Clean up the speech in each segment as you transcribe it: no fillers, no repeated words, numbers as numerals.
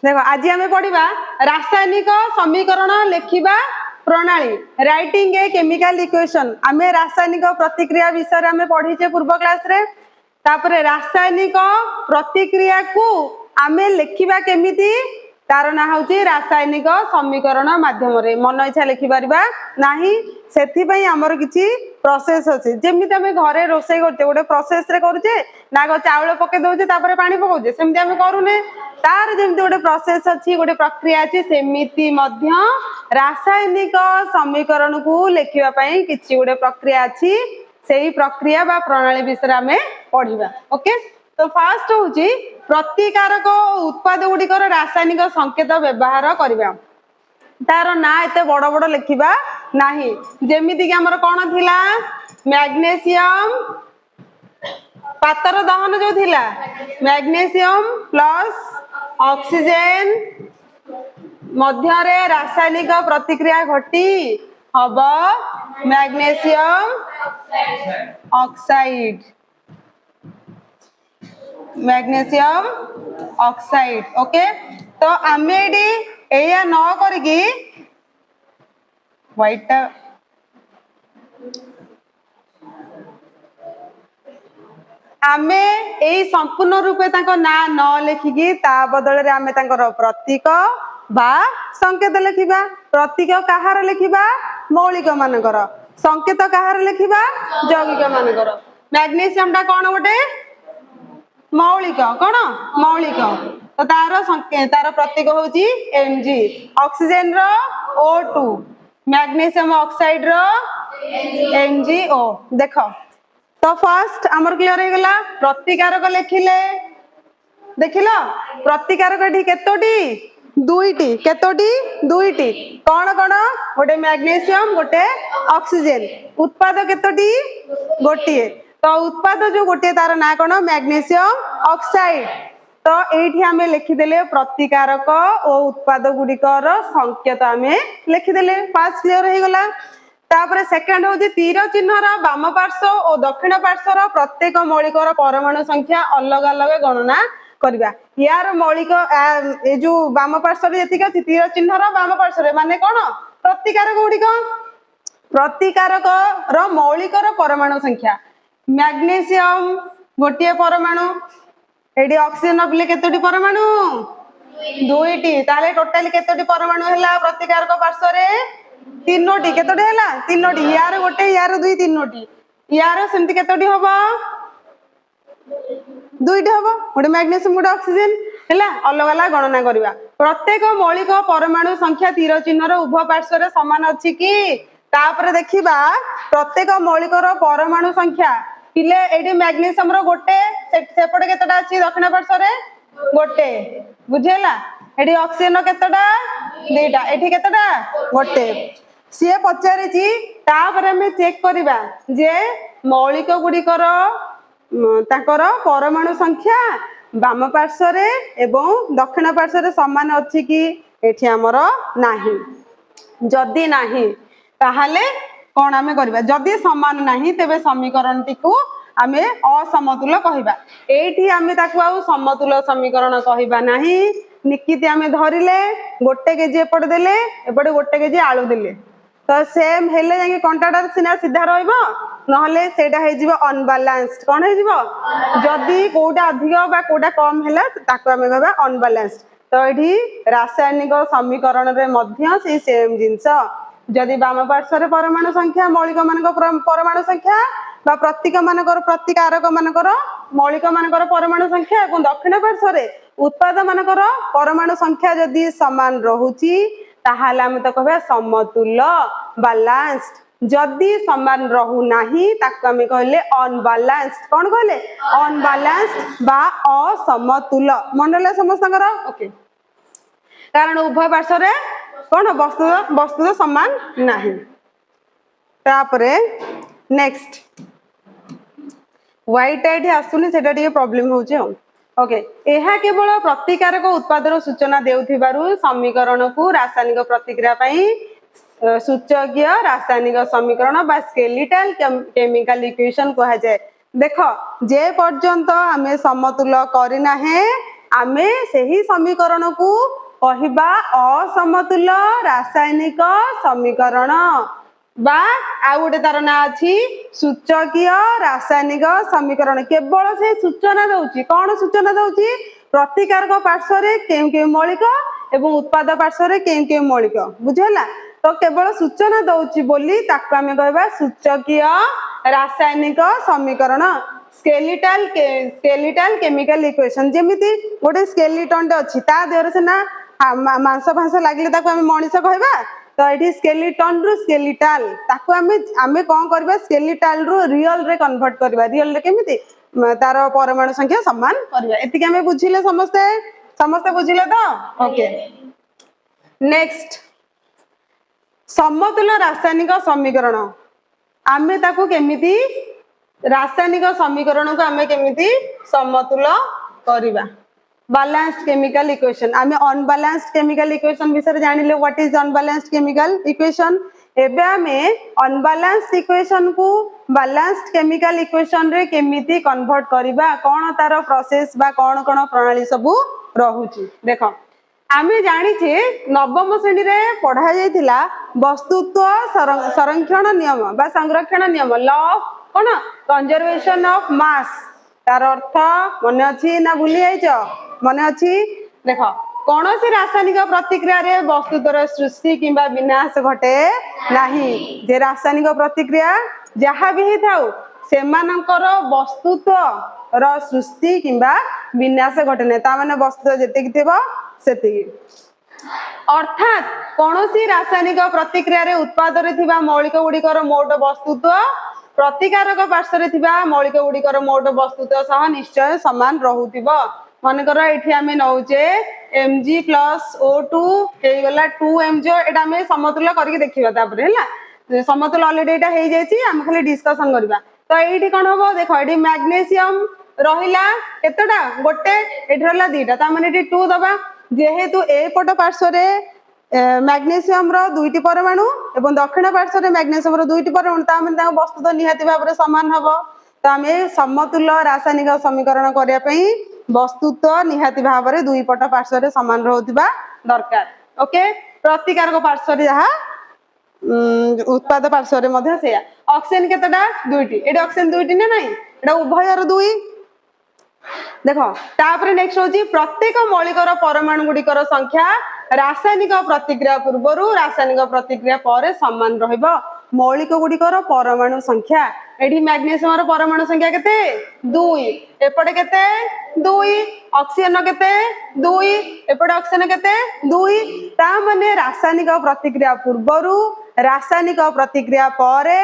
देखो आज आम पढ़ा रासायनिक समीकरण लेखिबा प्रणाली राइटिंग ए केमिकल इक्वेशन आम रासायनिक प्रतिक्रिया विषय में पढ़ीचे पूर्व क्लास रे तापरे रासायनिक प्रतिक्रिया को आम लेखिबा केमिति तार ना हूँ रासायनिक समीकरण माध्यम मन इच्छा लिखिपर नहीं से आमर किसी प्रोसेस अच्छे जमी आम घरे रोसे करते गोटे प्रोसेस रे करुचे ना चाउल पके दौचे पानी पकाउचे सेमती आम करूने तार जमी गोटे प्रोसेस अच्छी गोटे प्रक्रिया अच्छी सेमिति मध्य रासायनिक समीकरण को लेखिबा किसी गोटे प्रक्रिया अच्छी से प्रक्रिया बा प्रणाली विषय आम पढ़ा ओके। तो फास्ट हूँ प्रतिकारक उत्पाद गुड़िकर रासायनिक संकेत व्यवहार करवा तार ना एत बड़ बड़ लिखा नहीं जमीती आमर कौन थिला मैग्नेशियम पातर दहन जो थिला मैग्नेशियम प्लस ऑक्सीजन मध्य रासायनिक प्रतिक्रिया घटी हम magnesium oxide magnesium oxide okay. तो आम या न करके व्हाइट आम यही संपूर्ण रूपे ना न लिखिकी ता बदल आम प्रतीक बा संकेत लिखा प्रतीक कहार लिखा मौलिक मानकर संकेत कहार लिखा यौगिक मानकर मैग्नेशियम टा कौन गोटे मौलिक कौन मौलिक तो तार प्रतीक हूँ Mg ऑक्सीजन रो O2 मैग्नेशियम ऑक्साइड रो MgO देख तो फर्स्ट आमर क्लियर हो गला प्रतिकारक लिखिले देखिल प्रतिकारक केतोटी दुईटी केतोटी दुईटी कौन कौन गोटे मैग्नेशियम गोटे ऑक्सीजन उत्पाद केतोटी गोटे तो उत्पाद जो गोटे तार ना कौन मैग्नेशियम ऑक्साइड तो ये आम लिखिदे प्रतिकारक और उत्पाद गुड़िकर संकेत आम लिखिदे पास क्लियर हो गला। तापर सेकेंड हूँ तीर चिन्हर बाम पार्श्व और दक्षिण पार्श्वर प्रत्येक मौलिक परमाणु संख्या अलग अलग गणना करवा यार मौलिक ए जो बाम पार्श्व जी अच्छी तीर चिन्हर बाम पार्श्व माने कौन प्रतिकारक गुड़िक प्रतिकारक मौलिक परमाणु संख्या मैग्नेशियम गोटे परमाणु एडी ऑक्सीजन नबिले केतोटी परमाणु दुईटी ताले टोटली केतोटी परमाणु हैला प्रतिकारक पार्श्व रे तीनोटी केतोटी हैला तीनोटी यार गोटे यार दुई तीनोटी यार सेमती केतोटी हबो दुईटी हबो गोटे मैग्नेशियम गोटे ऑक्सीजन हैला अलग अलग गणना करवा प्रत्येक मौलिक परमाणु संख्या तीर चिन्हर उभय पार्श्व रे समान अछि कि तापर देखिबा प्रत्येक मौलिक परमाणु संख्या पिले एडी मैग्नेशियम रो गोटे सेपटे केतटा अछि दक्षिण पार्श्व रे गोटे बुझेला एडी ऑक्सीजन केतटा दुईटा एठी केतटा गोटे सी पचारि तापर हमें चेक करवा जे मौलिक गुड़िकर ताकर परमाणु संख्या बाम पार्श्व रे एवं दक्षिण पार्श्व रे समान अछि कि एठी हमर नाही जदी नाही ताहाले कौन आम करवा जदि समान नहीं तेबे समीकरण टी को आम असमतुल कहवा एठी आम ताकू आउ समतुल समीकरण कहवा नहीं निकिति आम धरिले गोटे केजी एपटे देले एपटे गोटे केजी आलू देले तो सेम हेले जाके कंटाटर सिना सीधा रहइबो नहले सेटा हे जिवो अनबैलेंस्ड कौन हे जिवो जदि कोडा अधिक बा कोडा कम हैला ताकू आम कहवा अनबैलेंस्ड तो एठी रासायनिक समीकरण रे मध्य से सेम जिंस जदि बाम पार्श्व रे परमाणु संख्या मौलिक मानकर परमाणु संख्या बा प्रतीक मानकर प्रतिकारक मानकर मौलिक मानकर परमाणु संख्या और दक्षिण पार्श्व रे उत्पाद मानकर परमाणु संख्या जदि समान रहुची ताहाले हम तो कहबा समतुल्य बैलेंस्ड जदि समान रहू नाही ताको हम कहले अनबैलेंस्ड कौन कहले अनबैलेंस्ड बा असमतुल्य मनले समस्तकर ओके कारण उभय पार्श्व रे कौन वस्तु समान नहीं तापरे नेक्स्ट व्हाइट एठी आसुनी सेटा टिके प्रॉब्लम होचे ओके एहा केवल प्रतिकारक उत्पादर सूचना देउथिबारु समीकरण को रासायनिक प्रतिक्रिया पई सूचकीय रासायनिक समीकरण बा स्केलेटल केमिकल इक्वेशन कहा जाए देख जे पर्यंत आमे समतुल्य करिना है आमे सही समीकरण को कहिबा असमतुल्य रासायनिक समीकरण बा आ गोटे तार ना अच्छी सूचकीय रासायनिक समीकरण केवल से सूचना दउची कौन सूचना दउची प्रतिकारक पार्श्व रे केउ केउ मौलिक एवं उत्पाद पार्श्व रे केउ केउ मौलिक बुझला तो केवल सूचना दउची बोली ताको आमे कहबा सूचकीय रासायनिक समीकरण स्केलेटल केमिकल इक्वेशन जेमिति गोटे स्केलेटन टे अछि ता देहर से ना मांस भांस लागले ताको आमे मनीष कहबा तो ये स्केलेटन रु स्केलेटल ताको आमे कोन करबा स्केलेटल रु रियल रे कन्वर्ट करबा रियल रे केमिति तार परमाणु संख्या समान करबा एति के आमे बुझिले समस्त बुझिले तो ओके नेक्स्ट समतुल्य रासायनिक समीकरण आमे ताको केमिति रासायनिक समीकरण को आमे केमिति समतुल्य करबा बैलेंस्ड केमिकल इक्वेशन आमे अनबैलेंस्ड केमिकल इक्वेशन विषय जानिले what is unbalanced chemical equation एबे आमे अनबैलेंस्ड इक्वेशन को बैलेंस्ड केमिकल इक्वेशन रे केमिति कन्वर्ट करबा कोन तार प्रोसेस बा कोन कोन प्रणाली सब रहुची देखो आमे जानि छे नवम श्रेणी रे पढ़ा जायतिला वस्तुत्व संरक्षण नियम बा संरक्षण नियम law of cone conservation of mass तार अर्थ मन अछि ना भूली जाइछो मन अछि देखो कौन सी रासायनिक प्रतिक्रिया रे वस्तुत्वर सृष्टि किंबा विनाश घटे नाही जे रासायनिक प्रतिक्रिया जहा भी हे थाउ सेमानकर वस्तुत्व र सृष्टि किंबा विनाश घटे नै ता माने वस्तु जेते थिबो सेति अर्थात कौन सी रासायनिक प्रतिक्रिया रे उत्पाद रे थिबा मौलिक गुडिकर मोट वस्तुत्व प्रतिकारक पार्श्व रे थिबा मौलिक गुडिकर मोट वस्तुत्व सह निश्चय समान रहुतिबो मनकर एठी आमे नौचे Mg + O2 हे गला 2mg एटा आमे समतुल्य करके देखिबा तापर हैला समतुल्य ऑलरेडी एटा हे जायछि हम खाली डिस्कशन करबा तो एठी कोन होबो देखो एठी मैग्नीशियम रहिला केतटा गोटे एठी रहला दुईटा ता माने एठी 2 दबा जेहेतु ए पट पार्श्व रे मैग्नीशियम रो दुईटी परमाणु एवं दक्षिण पार्श्व रे मैग्नीशियम रो दुईटी परमाणु ता माने ता वस्तु तो निहाती भाबरे समान हबो तो आमे समतुल्य रासायनिक समीकरण करिया पई वस्तुत्व निहाती भाबरे दुई पट पार्श्व रे समान रहउतिबा दरकार ओके प्रतिकारक पार्श्व रे जहा उत्पाद पार्श्व रे मध्ये सेया ऑक्सीजन केतटा दुईटी एडी ऑक्सीजन दुईटी ना नाही एडा उभयर दुई देखो तापर नेक्स्ट होची प्रत्येक मौलिकर परमाणु गुडिकर संख्या रासायनिक प्रतिक्रिया पूर्वरु रासायनिक प्रतिक्रिया पर समान रहइबो मौलिक गुडिकर परमाणु संख्या एडी मैग्नीशियम रो परमाणु संख्या केते 2 एपटे केते 2 ऑक्सीजन केते 2 एपटे ऑक्सीजन केते 2 ता माने रासायनिक प्रतिक्रिया पूर्वरु रासायनिक प्रतिक्रिया परे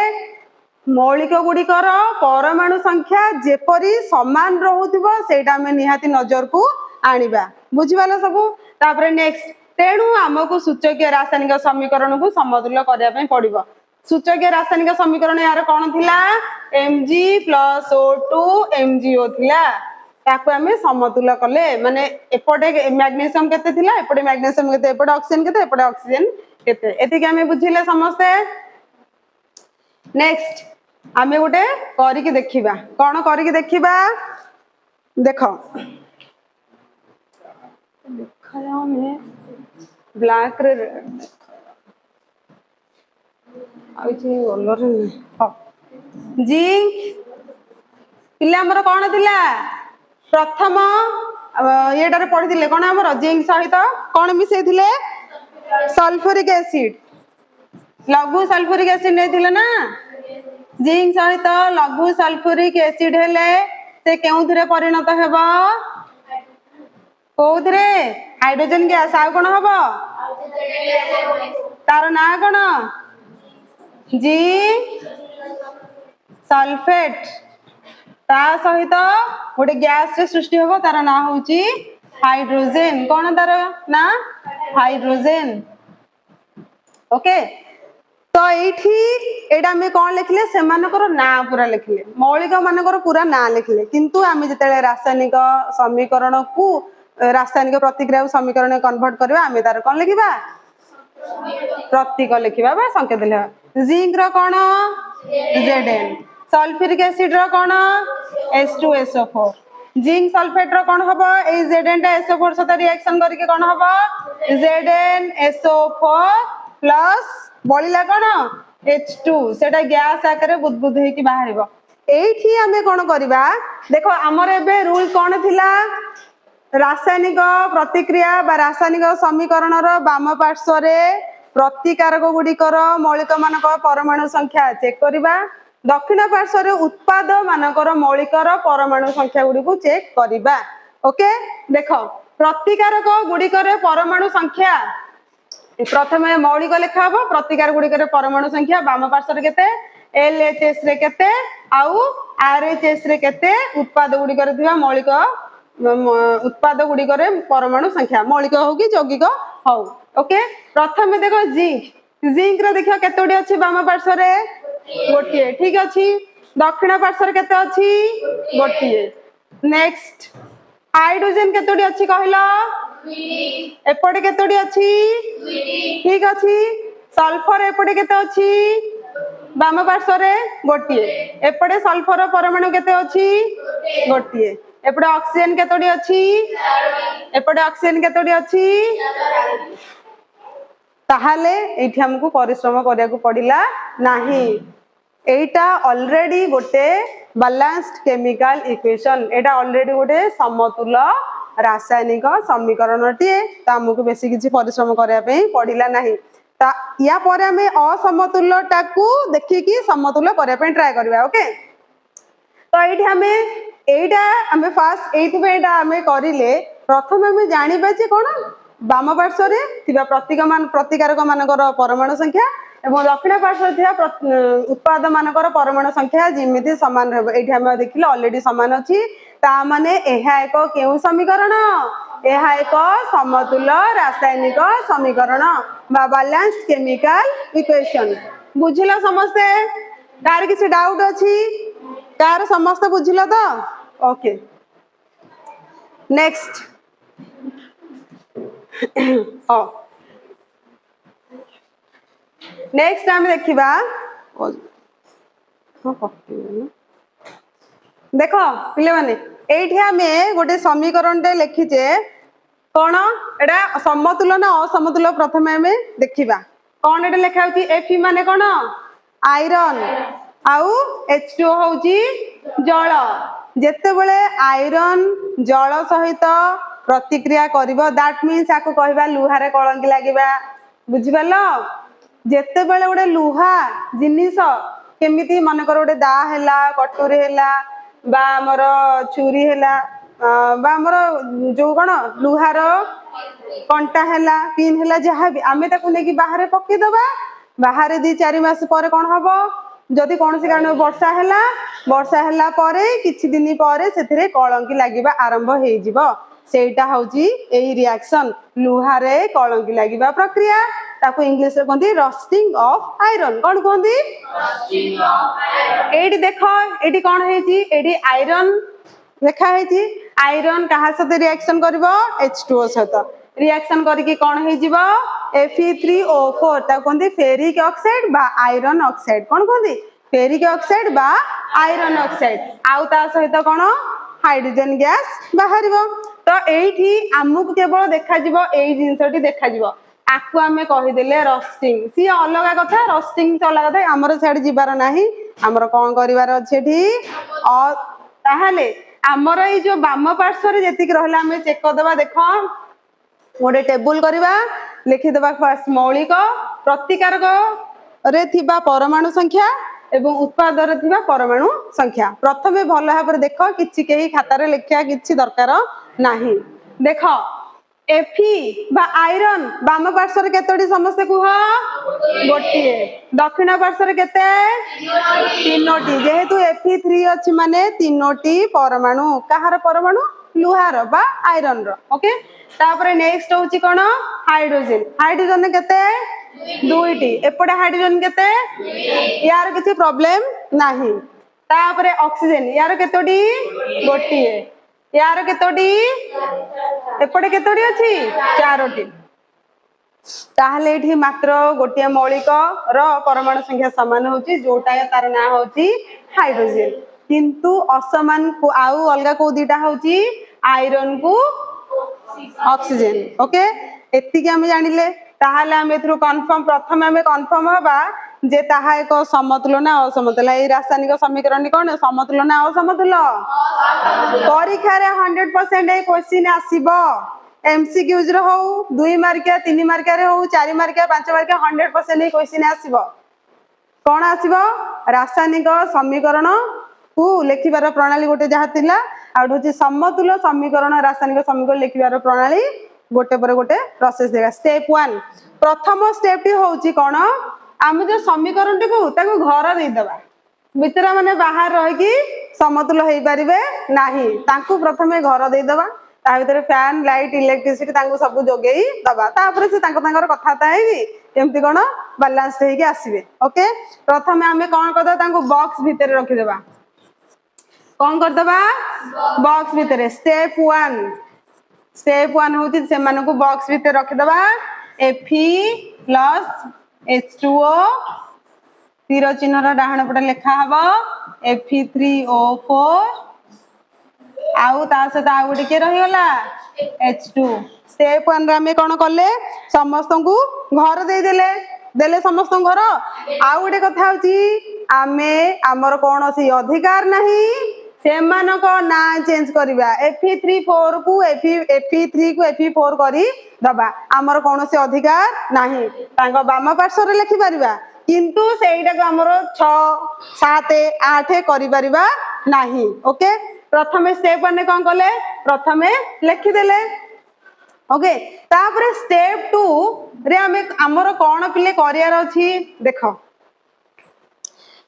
मौलिक गुडिकर परमाणु संख्या जेपरी समान रहुथिबो सेटा में निहाती नजर को आनिबा बुझिबाला सबु तापर नेक्स्ट तेणु हमकु सूचकीय रासायनिक समीकरण को समतुल्य करिया पई पड़िबो सूचकीय रासायनिक समीकरण यार कोन थिला Mg + O2 MgO थिला ताको हमें समतुल्य कले माने एपटे मैग्नीशियम केते थिला एपटे मैग्नीशियम केते एपटे ऑक्सीजन केते एपटे ऑक्सीजन केते एति के हमें बुझिले समस्ते नेक्स्ट आमे गोटे करिके देखिबा कोन करिके देखिबा देखो देखया में ब्लैक रे आइछि कलर ह जिंक पिला हमर कोन थिला प्रथम एटारे पढिथिले कोन हमर जिंक सहित कोन मिसै थिले सल्फ्यूरिक एसिड लघु सल्फ्यूरिक एसिड नै थिले ना जिंक सहित लघु सल्फ्यूरिक एसिड हेले से केउथरे परिणत हेबो कोउथरे हाइड्रोजन गैस आ कोन हबो तार ना कोन जिंक सल्फेट ता सहित गोटे गैस रे सृष्टि होबो तार ना होची हाइड्रोजन कोन तार ना हाइड्रोजन ओके तो एठी एडा में कोन लिखले से मानकर ना पूरा लिखले मौलिक मानकर पूरा ना लिखले किंतु आमे जते रासायनिक समीकरण को रासायनिक प्रतिक्रिया समीकरण कन्वर्ट करबा आमे तार कोन लिखिबा प्रतीक लिखिबा बा संकेत लिखिबा जिंक रो कोन Zn सल्फ्यूरिक एसिड रो कोन H2SO4 जिंक सल्फेट रो कौन हबो ए Zn टा SO4 सहित रिएक्शन करके कौन हबो ZnSO4 प्लस बळिला कौन H2 सेटा गैस आकार बुदबुद हेकी बाहरिबो एठी हमें कौन करबा देखो हमर एबे रूल कौन थिला रासायनिक प्रतिक्रिया बा रासायनिक समीकरण बाम पार्श्व प्रतिकारक गुड़िकर मौलिक मानक परमाणु संख्या चेक करबा दक्षिण पार्श्व उत्पाद मानकर मौलिकर परमाणु संख्या गुड़ी को चेक करबा ओके देख प्रतिकारक गुड़िकर परमाणु संख्या प्रथमे मौलिक लेखा हम प्रतिकार गुड़िकर परमाणु संख्या बाम पार्श्व केते LHS रे केते आउ RHS रे केते उत्पाद गुड़िकर थिबा मौलिक उत्पाद गुड़िकर परमाणु संख्या मौलिक हो कि यौगिक हो ओके प्रथमे देखो जिंक जिंक रे देखो केतोडी अछि बाम पार्श्व रे गोटिए ठीक अछि दक्षिण पार्श्व रे केते अछि गोटिए नेक्स्ट हाइड्रोजन केतोडी अछि कहलो एपटे केतोडी अछि ठीक अछि सल्फर एपटे केते अछि बाम पार्श्व रे गोटिए एपटे सल्फर परमाणु केते अछि गोटिए एपटे ऑक्सीजन केतोडी अछि एपटे ऑक्सीजन केतोडी अछि ताहाले एठी हमकु परिश्रम करिया को पडिला नाही एटा ऑलरेडी गोटे बैलेंस्ड केमिकल इक्वेशन एटा ऑलरेडी गोटे समतुल रासायनिक समीकरण टिए ता हमकु बेसी किछि परिश्रम करिया पे पडिला नाही ता या परे हमें असमतुल्य टाकू देखि कि समतुल्य करिया पे ट्राई करबा ओके तो एठी हमें एटा हमें फास्ट एठी पे एटा हमें करिले प्रथम हमें जानिबा जे कोन बाम पार्श्व रे थिबा प्रतिकारक मानकर परमाणु संख्या एवं दक्षिण पार्श्व रे थिबा उत्पाद मानकर परमाणु संख्या जिमिति समान रहबो एठी हम देखिले ऑलरेडी समान अछि ता माने एहा एक केउ समीकरण एहा एक समतुल्य रासायनिक समीकरण बा बैलेंस्ड केमिकल इक्वेशन बुझिला समस्ते कार किसी डाउट अछि कार समस्त बुझिला तो ओके नेक्स्ट नेक्स्ट हम देखिबा देखो पिले माने एठी हमें गोटे समीकरण टे लिखिचे कोन एडा समतुल्य ना असमतुल्य प्रथमे हमें देखिबा कोन एटा लेखा होची Fe माने कोन आयरन आउ H2O होची जल जेते बेले आयरन जल सहित प्रतिक्रिया करिवो दैट मींस आको कहबा लुहारे कलंकी लागिबा बुझि पालो जेते बेले गोटे लुहा जिनिस केमिति मन कर गोटे दा हैला कटोरी हैला बा हमर छुरी हैला बा हमर जो कोन लुहार कंटा हैला पिन हैला जहा भी आमे ताको नेकी बाहर पक्की दबा बाहर 2-4 मास पर कोन हबो जदि कोनसी कारण वर्षा हैला परे किछि दिन परे सेथिरे कलंकी लागिबा आरंभ हेइ जिवो सेटा होची एई रिएक्शन लुहारे कलंकी लागिबा प्रक्रिया ताको इंग्लिश रे कोंदी रस्टिंग ऑफ आयरन कोन कोंदी रस्टिंग ऑफ आयरन एडी देखो एडी कोन हेची एडी आयरन देखा हेची आयरन कहा साथे रिएक्शन करबो H2O सहित रिएक्शन करके कोन हे जिवो Fe3O4 ता कोंदी फेरिक ऑक्साइड बा आयरन ऑक्साइड कोन कोंदी फेरिक ऑक्साइड बा आयरन ऑक्साइड आउ ता सहित कोन हाइड्रोजन गैस बाहरिबो तो एठी आमुक केवल देखा जिवो एई जिंसटी देखा जिवो आकु आमे कहि देले रस्टिंग सी अलगा कथा रस्टिंग से अलगा कथा हमर साइड जिबार नाही हमर कोन करिवार अछि एठी ताहाले हमर ए जो बाम पार्श्व रे जेतिक रहला हमें चेक कर देबा देखो गोटे टेबल करबा लिखि देबा फर्स्ट मौलिक प्रतिकारक रे थिबा परमाणु संख्या एवं उत्पाद रे थिबा परमाणु संख्या प्रथमे भल भाबरे देखो किछि केही खाता रे लिखिया किछि दरकार नाही देखो Fe बा आयरन बाम पार्श्व रे केतोडी समस्त कुह गोटिए दक्षिण पार्श्व रे केते तीनोटी जेहेतु Fe3 अछि माने तीनोटी परमाणु कहार परमाणु लुहार बा आयरन रो ओके तापरे नेक्स्ट होची कोन हाइड्रोजन हाइड्रोजन केते दुईटी एपटे हाइड्रोजन केते यार किछि प्रॉब्लम नाही तापरे ऑक्सीजन यार केतोडी गोटिए यार केतोडी एपटे केतोडी अछि चारोटी ताहले एठी मात्र गोटिया मौलिक रो परमाणु संख्या समान होची जोटा तार ना होची हाइड्रोजन किंतु असमान को आउ अलगा को दीटा होची आयरन को ऑक्सीजन ओके एति के हम जानिले ताहाले हम एथरो कंफर्म प्रथम हम कंफर्म हबा जे ताहा एक समतुलन असमतुल ए रासायनिक समीकरण कोन समतुलन असमतुल परीक्षा रे 100% ए क्वेश्चन आसीबो एमसीक्यूज रे हो 2 मार्किया 3 मार्किया रे हो 4 मार्किया 5 मार्किया 100% ए क्वेश्चन आसीबो कोन आसीबो रासायनिक समीकरण को लेखिबार प्रणाली गोटे जहा थिला आउट होची समतुल समीकरण रासायनिक समीकरण लेखिबार प्रणाली गोटे पर गोटे प्रोसेस देगा स्टेप 1 प्रथम स्टेप टी होची कोन आम जो समीकरण टी को ताको घर दे दबा मित्र माने बाहर रह की समतुल होई परिबे नाही तांको प्रथमे घर दे दबा ता भीतर फैन लाइट इलेक्ट्रिसिटी तांको सब जोगेई दबा तापर से तांको तांकर कथाता हेगी केमती कोन बैलेंस हेगी आसीबे ओके प्रथमे हमें कोन करदा तांको बॉक्स भीतर रखि देबा कोन कर दबा बॉक्स भीतर स्टेप 1 होती से माने को बॉक्स भीतर रखि देबा Fe प्लस H2O तीर चिन्ह रा डाहण पटे लिखा हबो Fe3O4 आउ ता से ता गुडी के रहि गला H2 स्टेप 1 रे हमें कोन करले समस्त को घर दे देले समस्त घर आउ गुडी कथा होची आमे हमर कोनोसी अधिकार नाही सेमान को ना चेंज करिबा Fe3 को Fe4 करी दबा हमर कोनोसी अधिकार नाही तांको बाम पार्श्व रे लिखि परिबा किंतु सेइटा को हमर 6 7 8 करि परिबा नाही ओके प्रथमे स्टेप 1 ने कोन करले प्रथमे लिखि देले ओके तापर स्टेप 2 रे हमें हमर कोन पिले करियार अछि देखो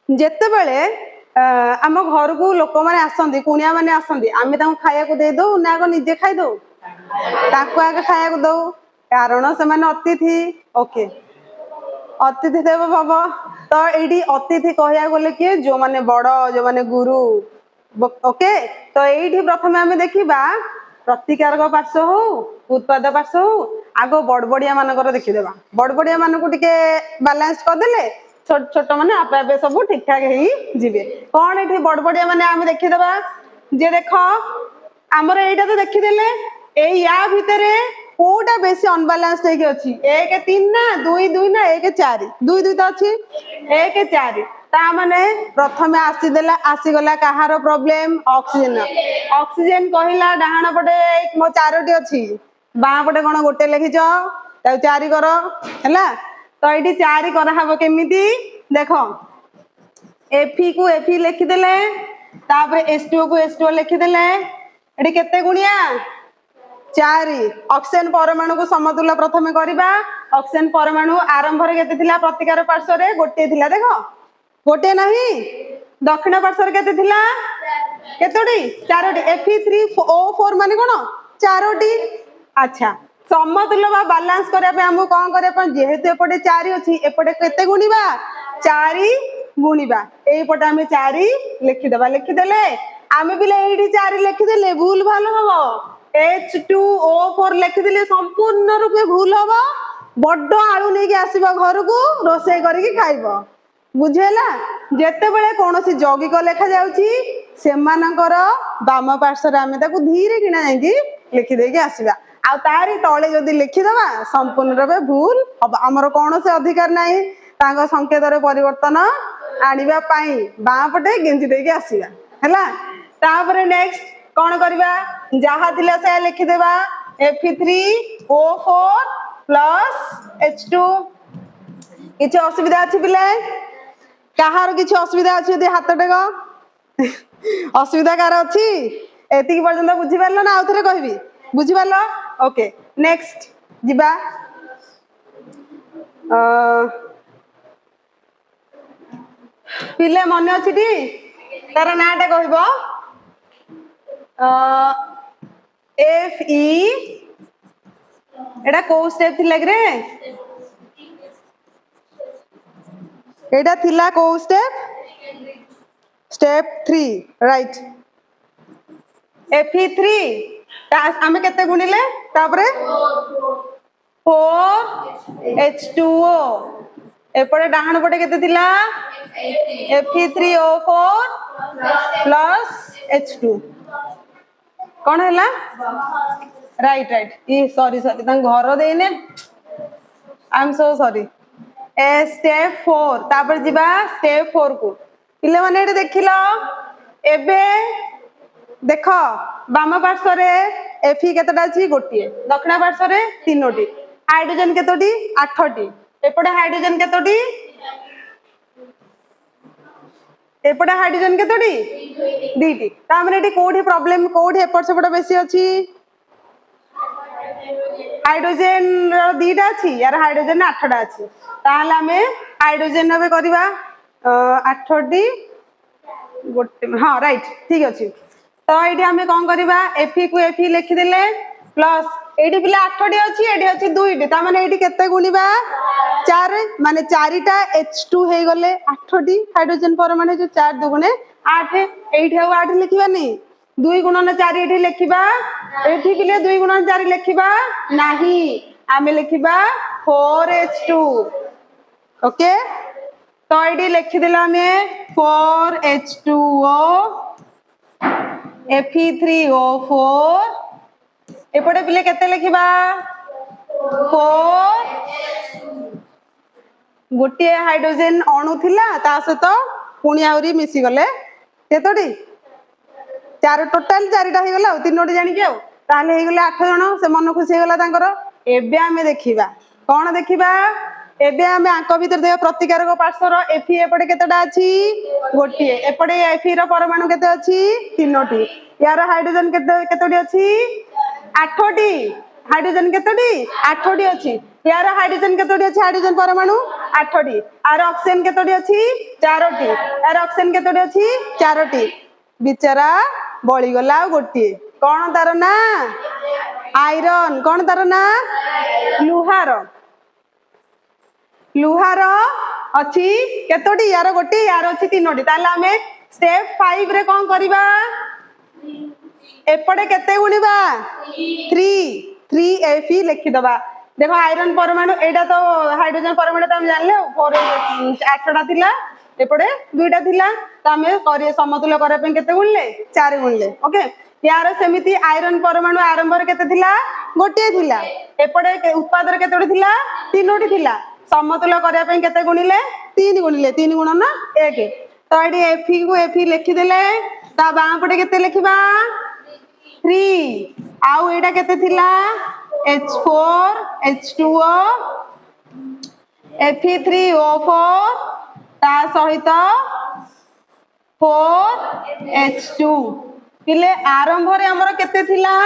जेते बेले आम घर को लोक माने आसंदी कुनिया माने आसंदी आमे ताको खाया को दे दो ना को निजे खाई दो ताको आगे खाया को दो कारण से माने अतिथि ओके अतिथि देव भव तो एडी अतिथि कहया गले के जो माने बड़ जो माने गुरु ओके तो एडी प्रथमे हमें देखिबा प्रतिकारक पार्श्व हो उत्पाद पार्श्व हो आगो बड़बड़िया मानकर देखि देबा बड़बड़िया मान को टिके बैलेंस कर देले छोट छोट माने आपे आपे सब ठीक ठाक हेई जिवे कोन एठी बड़बड़िया माने हम देखि देबा जे देखो हमर एटा तो देखि देले ए या भितरे कोटा बेसी अनबैलेंस्ड हे के अछि 1 3 ना 2 2 ना 1 4 2 2 तो अछि 1 4 ता माने प्रथमे आसी देला आसी गला कहारो प्रॉब्लम ऑक्सीजन कहिला डाहाण पटे मो चारोटी अछि बा पटे कोन गोटे लिखिजो ता 4 करो हैला तो एठी 4 करा हबो केमिति देखो Fe को Fe लिखि देले तापर H2O को H2O लिखि देले एठी केते गुणिया 4 ऑक्सीजन परमाणु को समतुल्य प्रथमे करिबा ऑक्सीजन परमाणु आरंभ रे केते थिला प्रतिकार पार्श्व रे गोटे थिला देखो गोटे नाही दक्षिण पार्श्व रे केते थिला केतोडी चारोटी Fe3O4 माने कोन चारोटी अच्छा समतुल्य बा बैलेंस करिया पे हम कोन करिया पे जेहेतु एपटे 4 अछि एपटे केते गुणीबा 4 गुणीबा एई पटे हम 4 लिखि देले आमे बिले एडी 4 लिखि देले भूल भाल हबो H2O4 लिखि देले संपूर्ण रूपे भूल हबो बड्डो आळू नै के आसीबा घर को रोसे करी के खाइबो बुझेला जेते बेले कोनोसी यौगिक लेखा जाउची सेमानकर बाम पार्श्व रे आमे ताकू धीरे किना जाई लिखि दे के आसीबा आ तारी तळे जदी लिखि दबा संपूर्ण रूपे भूल अब हमर कोनोसी अधिकार नाही तांगा संकेत रे परिवर्तन आनिबा पाई बाम पटे गेंजी दे के आसीबा हैला तापरे नेक्स्ट कोन करबा जहा दिला से लिखि देबा Fe3O4 H2 किछ असुविधा अछि बिले कहार किछ असुविधा अछि यदि हाथ टेको असुविधा कार अछि एति पर्यंत बुझि परलो ना आउथरे कहबी बुझि परलो ओके नेक्स्ट जिबा पिले मन अछि टी तार नाटा कहबो Fe एडा को स्टेप थिला रे एडा थिला को स्टेप 3 राइट Fe3 आमे केते गुणिले तापरे 4 H2O एपटे डाहण पटे केते थिला Fe3O4 प्लस H2 कौन है राइट राइट ये सॉरी सॉरी घर देने I am so sorry a step 4 तापर जीवा स्टेप 4 को पिले माने एटे देखिलो एबे देख बाम पार्श्व एफी केतटा अछि गोटिए दक्षिण पार्श्व तीनोटी हाइड्रोजन केतोटी 8टी एपटे हाइड्रोजन केतोटी एपटे हाइड्रोजन केतोटी 2टी ता माने एटी कोठी प्रॉब्लम कोठी एपट सेपट बेसी अछि हाइड्रोजन 2टा अछि यार हाइड्रोजन 8टा अछि ताहले हमें हाइड्रोजन नबे करबा 8टी गोटे हाँ राइट ठीक अछि तो ये आम कौन करवा एफी को एफी लिखिदेले प्लस ये पिला 8टी अच्छी ये अच्छी 2टी ताने ये केते गुणिबा 4 माने 4टा H2 हे गले 8टी हाइड्रोजन परमाणु जो 4 दुगुणे 8 एठी हो 8 लिखिबा नहीं 2 गुणन 4 एठी लिखिबा एठी पिले 2 गुणन 4 लिखिबा नाही आमे लिखिबा 4H2 ओके तो ये लिखिदेला आमे 4H2O Fe3O4 एपटे पिले केते लिखिबा 4 गोटे हाइड्रोजन अणु थिला ता सहित पुणी आउरी मिसी गले केतोटी 4 टोटल 4टा हे गला तीनोटी जानि के ताले हे गले 8 जण से मन खुशी हे गला तांकर एबे आमे देखिबा कोन देखिबा एबे आमे आंक भीतर देव प्रतिकारक पार्श्वर एफी एपटे केतेटा अछि गोटिए एपटे एफी रो परमाणु केते अछि तीनोटी यार हाइड्रोजन केतोटी अछि 8टी हाइड्रोजन केतोटी 8टी अछि यार हाइड्रोजन केतोटी अछि हाइड्रोजन परमाणु 8टी आर ऑक्सीजन केतोटी अछि 4टी यार ऑक्सीजन केतोटी अछि 4टी बिचारा बळी गला गोटिए कोन तार ना आयरन कोन तार ना लुहार लुहार अच्छी केतोटी यार गोटी यार अच्छी तीनोटी ताले हमें स्टेप 5 रे कौन करिबा एपटे केते गुणिबा 3 Fe लिखि दबा देखो आयरन परमाणु एटा तो हाइड्रोजन परमाणु तो हम जानले 8टा थिला एपटे 2टा थिला तो हमें करिए समतुल्य करा पे केते गुणले 4 गुणले ओके यार सेमिति आयरन परमाणु आरंभ रे केते थिला गोटे थिला एपटे उत्पादर केतोटी थिला तीनोटी थिला समतुल्य करिया पे केते गुणिले 3 गुणन 1 तो एडी एफी को एफी लिखि देले ता बाम पटे केते लिखिबा 3 आउ एटा केते थिला H4 H2O Fe3O4 ता सहित 4H2 पिले आरंभ रे हमर केते थिला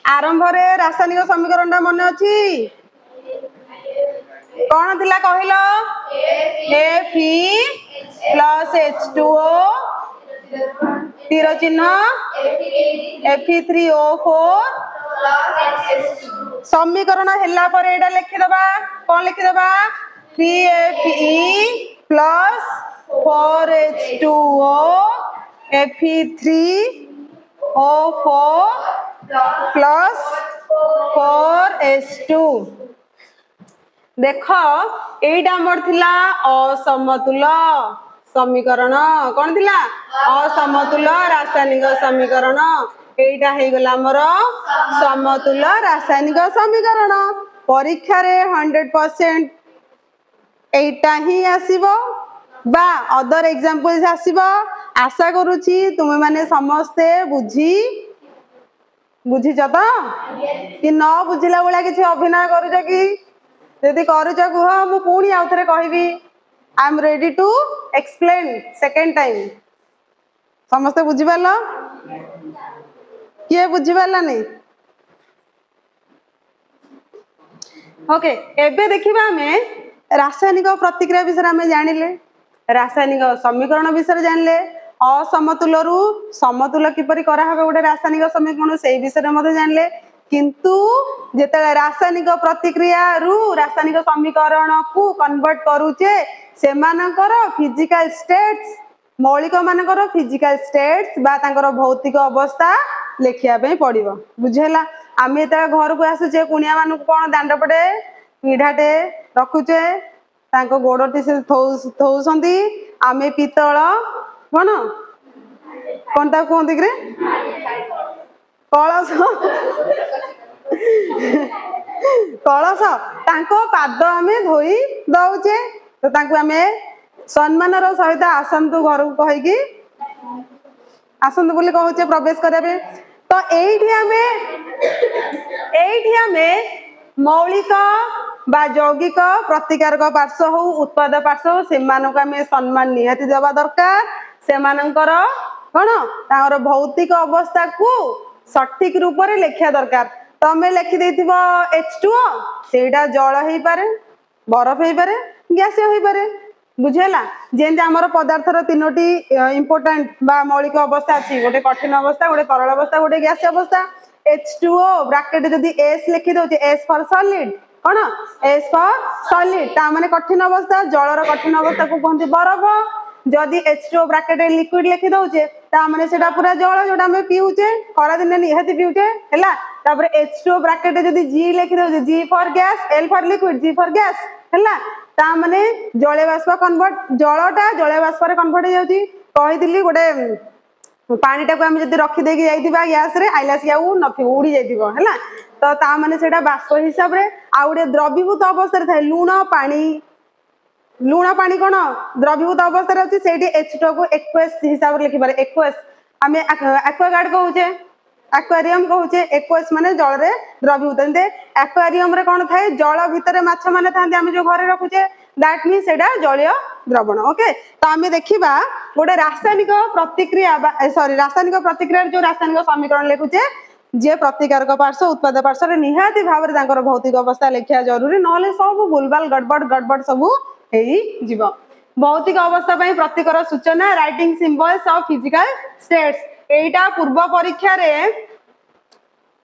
आरंभ रे रासायनिक समीकरण ता मन अछि कौन थिला कहिलो Fe प्लस H2O तीर चिन्ह Fe3O4 समीकरण हेला पर एटा लिखि दबा कौन लिखि दबा 3Fe plus 4H2O Fe3O4 plus 4H2 देख एटा हमर थिला असमतुल्य समीकरण कौन थिला असमतुल्य रासायनिक समीकरण एटा हे गला हमर समतुल्य रासायनिक समीकरण परीक्षा रे 100% एटा ही आसीबो बा अदर एग्जांपल्स आसीबो आशा करूची तुमे माने समस्ते बुझी जता कि न बुझिला बेला किछि अभिनय करूछ कि यदि करूछ कुह मु पुणी आउ थरे कहबी I am ready to explain second time समस्ते बुझी पारलो किए बुझी पारला नहीं ओके एबे देखिबा हमें रासायनिक प्रतिक्रिया विषय हमें जानिले रासायनिक समीकरण विषय जानले असमतुल्य रु समतुल्य किपरि करा हबे गोटे रासायनिक समीकरण से विषय मध्ये जानले किंतु जेते रासायनिक प्रतिक्रिया रु रासायनिक समीकरण को कन्वर्ट करूचे सेमानकर फिजिकल स्टेट्स मौलिक मानकर फिजिकल स्टेट्स बा तांकर भौतिक अवस्था लेखिया पे पड़िबो बुझेला आमे त घर को आसुचे कुनिया मानु कोन दांड पटे पीढ़ाटे रखुचे तांको गोड़टी से थौसंदी आमे पितळ कौन कौन ता कहते कि कलश कलश तांको पाद आमे धोई दउचे तो तांको आमे सम्मान सहित आसतु घर को कहीकि आसतु बोली कहूचे प्रवेश करबे तो एठी आमे मौलिक बा यौगिक प्रतिकारक पार्श्व हो उत्पाद पार्श्व हो सेमानक आमे सम्मान निहाती देवा दरकार सेमानकर कौन तांकर भौतिक अवस्था को सठिक रूप में लिखा दरकार तमें लिखि देथिबो H2O सेटा जल हेई पारे बरफ हेई पारे गैस हेई पारे बुझेला जेंति हमर पदार्थर तीनोटी इंपोर्टेंट बा मौलिक अवस्था अछि गोटे कठिन अवस्था गोटे तरल अवस्था गोटे गैस अवस्था H2O ब्रैकेट जदी S लिखि दोचे S फॉर सॉलिड कौन S फॉर सॉलिड ता माने कठिन अवस्था जलर कठिन अवस्था को कहंती बरफ जदि H2O ब्रैकेट लिक्विड लिखि दोचे ता माने सेटा पूरा जल जोटा हम पीउचे खरा दिन निहाती पीउचे हैला तापर H2O ब्रैकेट जदि G लिखि दोचे G for gas L for liquid G for gas हैला ता माने जले बाष्प कन्वर्ट जलटा जले बाष्प रे कन्वर्ट हो जाउची कहिदिली गोटे पानीटा को हम जदि रखि देकी जाइतिबा गैस रे आइलास याउ नथि उड़ी जाइतिबो हैला तो ता माने सेटा बाष्प हिसाब रे आ गोटे द्रवीभूत अवस्था रे थाए लूण पानी कोन द्रवीभूत अवस्था रे अछि सेठी H2O को एक्वस हिसाब रे लिखि पारे एक्वस हमें एक्वागार्ड कहूचे एक्वेरियम कहूचे एक्वस माने जल रे द्रवीभूत एंते एक्वेरियम रे कोन थाए जल भितरे माछ माने थांते हम जो घरे रखुचे दैट मींस सेटा जलीय द्रवण ओके तो हमें देखिबा गोटे रासायनिक प्रतिक्रिया सॉरी रासायनिक प्रतिक्रिया जो रासायनिक समीकरण लिखुचे जे प्रतिकारक पार्श्व उत्पाद पार्श्व रे निहाती भाव रे भौतिक अवस्था लिखिया जरूरी नहले सब भूलभाल गड़बड़ सब हेई जीव भौतिक अवस्था पई प्रतिकर सूचना writing symbols of physical states एटा पूर्व परीक्षा रे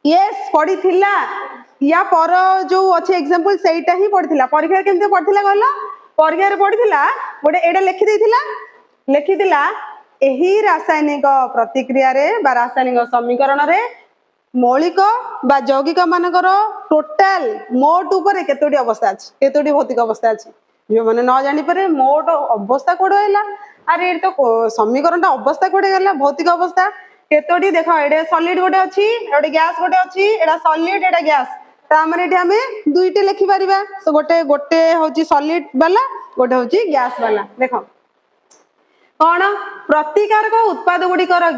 यस पढ़ी थिला या पर जो अच्छे एग्जांपल सेटा ही पढ़िथिला परीक्षा केमते पढ़िथिला कहला परीक्षा रे पढ़िथिला गोटे एटा लिखि दिला एही रासायनिक प्रतिक्रिया रे बा रासायनिक समीकरण रे मौलिक बा यौगिक मानकर टोटल मोट ऊपर केतोटी अवस्था अछि केतोटी भौतिक अवस्था अछि जो माने न जानि पारे मोट अवस्था कोड हैला अरे ए तो समीकरणटा अवस्था कोड गला भौतिक अवस्था केतोटी देखो एडे सॉलिड गोटे अछि एडे गैस गोटे अछि एडा सॉलिड एडा गैस ता माने एठी हमें दुईटे लिखि परिबा सो गोटे होची सॉलिड वाला गोटे होची गैस वाला देखो कोन प्रतिकारक उत्पाद गुडी कर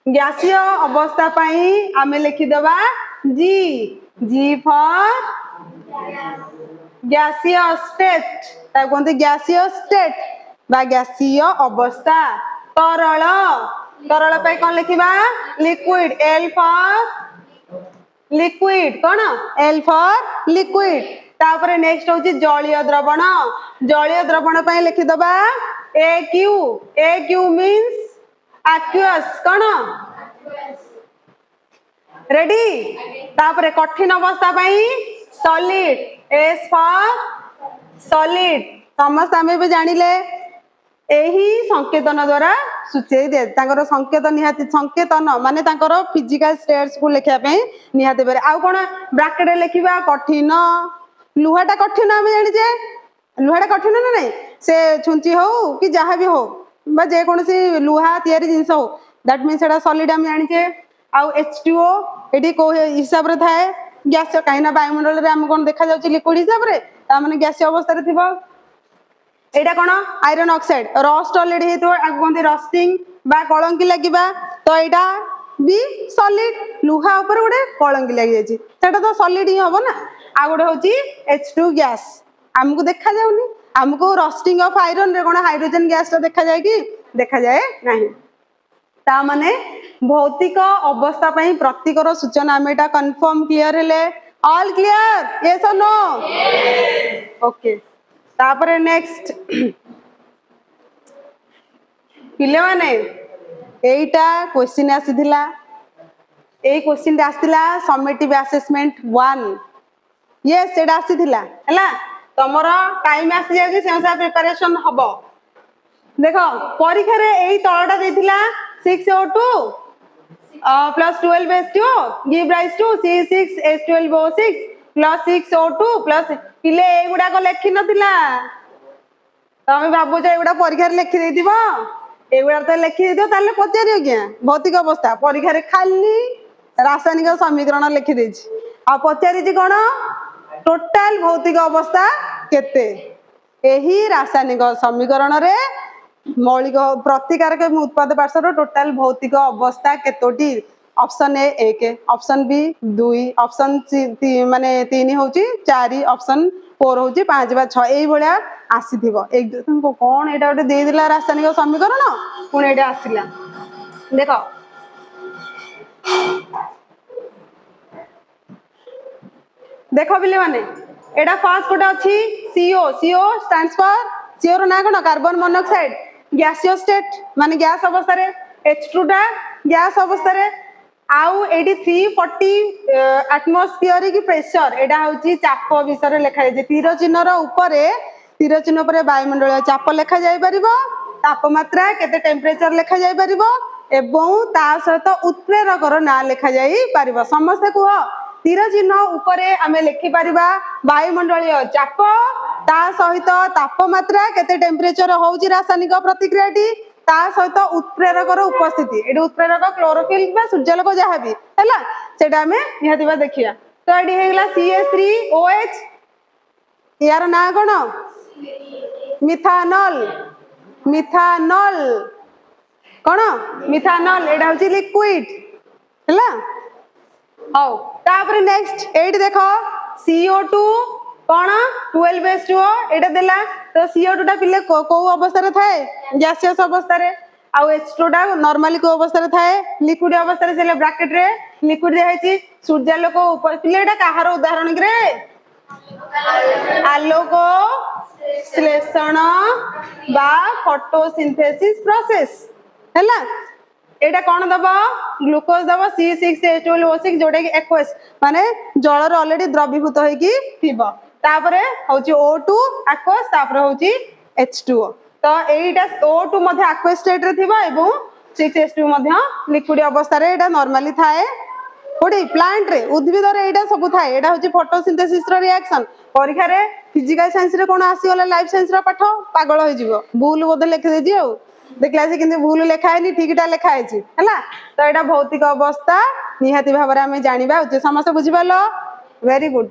गैसीय अवस्था पई हमें लिखि देबा जी फॉर गैसीय स्टेट ता कोनते गैसीय स्टेट बा गैसीय अवस्था तरल पे कौन लिखिबा लिक्विड L फॉर लिक्विड कौन L फॉर लिक्विड तापर नेक्स्ट होची जलीय द्रवण पे लिखि दबा AQ मींस aqueous कौन रेडी तापर कठिन अवस्था पई सॉलिड S फॉर सॉलिड समस्त हमें भी जानिले एही संकेतन द्वारा सूचय दे तांकर संकेत निहाती संकेतन माने तांकर फिजिकल स्टेट्स को लिखिया पे निहाती पारे आ कोन ब्रैकेट लिखिबा कठिन लुहाटा कठिन हम जानि जे लुहाटा कठिन ना नहीं से छुंची हो कि जहा भी हो बा जे कोन से लुहा तयारी जिंस हो दैट मींस एटा सॉलिड हम जानि जे आ H2O एडी को हिसाब रे थाए गैस काइना वायुमंडल रे हम कोन देखा जाउची लिक्विड हिसाब रे ता माने गैस अवस्था रे थिबो एटा कोन आयरन ऑक्साइड रस्ट ऑलरेडी हेतो आगोंती रस्टिंग बा कलंकी लागिबा तो एटा भी सॉलिड लुहा ऊपर गोटे कलंकी लागि जायछि सेटा तो सॉलिड ही होबो ना आ गोटे होची H2 गैस हमको देखा जाउनी हमको रस्टिंग ऑफ आयरन रे कोन हाइड्रोजन गैस तो देखा जाय कि देखा जाय नाही ता माने भौतिक अवस्था पई प्रतिकर सूचना हमेटा कंफर्म क्लियर हेले ऑल क्लियर यस और नो यस ओके तापर नेक्स्ट पिले माने एटा क्वेश्चन आसीथिला ए क्वेश्चन आसीथिला समेटिव असेसमेंट 1 यस एटा आसीथिला हैला तमरा टाइम आसी जाय से अनुसार प्रिपरेशन हबो देखो परीक्षा रे एई तळटा देथिला 6O2 plus 12H2O give rise to C6H12O6 plus 6O2 plus पिले एगुडा को लेखि नथिला तमें भावुच एगुड़ा परीक्षा लिखिद एगुड़ा तो लिखिद ताले पचार क्या भौतिक अवस्था परीक्षा खाली रासायनिक समीकरण लिखिदे आ पचारि कौन टोटाल भौतिक अवस्था केते एही रासायनिक समीकरण रे मौलिक प्रतिकारक उत्पाद पार्श्वर टोटाल भौतिक अवस्था केतोटी option A 1 option B 2 option माने 3 होची 4 ऑप्शन 4 होची 5 बा 6 एई भलिया आसीथिबो एक तुमको कोन एटा गोटे दे दिला रासायनिक समीकरण पुणी एटा आसीला देखो देखो बिले माने एटा फर्स्ट कोटा अछि CO CO stands for CO रो ना कोन कार्बन मोनोऑक्साइड गैसियस स्टेट माने गैस अवस्था रे H2 टा गैस अवस्था रे आउ एडी 340 एटमॉस्फेरिक प्रेशर एडा होची चाप विषय लिखा जाय तीर चिन्ह रो ऊपर तीर चिन्ह पर वायुमंडलीय चाप लिखा जाय परिबो तापमात्रा केते टेम्परेचर लिखा जाय परिबो एवं ता सहित उत्प्रेरक रो ना लिखा जाय परिबो समस्त कुह तीर चिन्ह ऊपर आमे लिखि परिबा वायुमंडलीय चाप ता सहित तापमात्रा केते टेम्परेचर होउची रासायनिक प्रतिक्रियाटी ता सहित उत्प्रेरक उपस्थिति एडी उत्प्रेरक क्लोरोफिल बा सूर्यालोक जहा भी हैला सेटा हमें निहाती बा देखिया तो एडी हेगला CH3OH यार ना कोन मिथानल मिथानल कोन मिथानल एडा होची लिक्विड हैला हाउ तापर नेक्स्ट एडी देखो CO2 कोन 12H2O एटा देला तो CO2 टा पिले को अवस्था रे थाए गैसियस अवस्था रे आ H2 टा नॉर्मली को अवस्था रे थाए लिक्विड अवस्था रे सेले ब्रैकेट रे लिक्विड दे हैची सूर्यालोक ऊपर पिले एटा काहार उदाहरण रे आलोक श्लेषण बा फोटोसिंथेसिस प्रोसेस हैला एटा कोन दबा ग्लूकोज दबा C6H12O6 जोडे कि एक्वस माने जल रे ऑलरेडी द्रवीभूत होई कि थिबो तापरे होची O2 एक्वस तापरे होची H2O तो एटा O2 मध्ये एक्वस स्टेट रे थिबो एवं 6H2 मध्ये लिक्विड अवस्था रे एटा नॉर्मली थाए कोडी प्लांट रे उद्भिद रे एटा सब थाए एटा होची फोटोसिंथेसिस रो रिएक्शन परीक्षा रे फिजिकल साइंस रे कोन आसी गला लाइफ साइंस रो पाठ पागल होई जिवो भूल बोध लिख देजी आ देखला से किंतु भूल लिखा हैनी ठीकटा लिखा हैची हैला तो एटा भौतिक अवस्था निहाती भाबरे हमें जानिबा उचित समस्त बुझिबालो वेरी गुड।